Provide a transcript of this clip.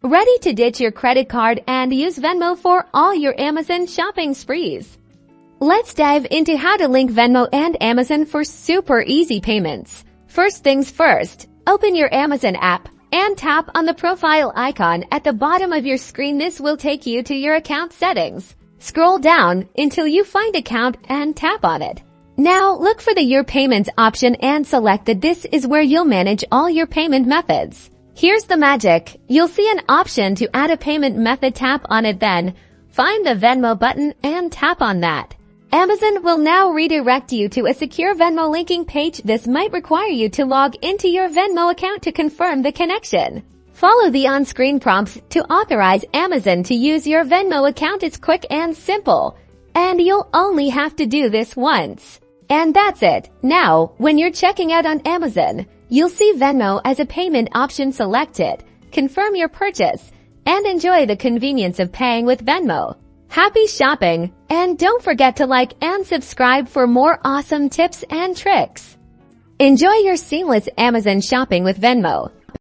Ready to ditch your credit card and use Venmo for all your Amazon shopping sprees? Let's dive into how to link Venmo and Amazon for super easy payments. First things first, open your Amazon app and tap on the profile icon at the bottom of your screen. This will take you to your account settings. Scroll down until you find account and tap on it. Now look for the Your Payments option and select that. This is where you'll manage all your payment methods. Here's the magic. You'll see an option to add a payment method. Tap on it, then find the Venmo button and tap on that. Amazon will now redirect you to a secure Venmo linking page. This might require you to log into your Venmo account to confirm the connection. Follow the on-screen prompts to authorize Amazon to use your Venmo account. It's quick and simple, and you'll only have to do this once. And that's it. Now, when you're checking out on Amazon, you'll see Venmo as a payment option. Select it, confirm your purchase, and enjoy the convenience of paying with Venmo. Happy shopping, and don't forget to like and subscribe for more awesome tips and tricks. Enjoy your seamless Amazon shopping with Venmo.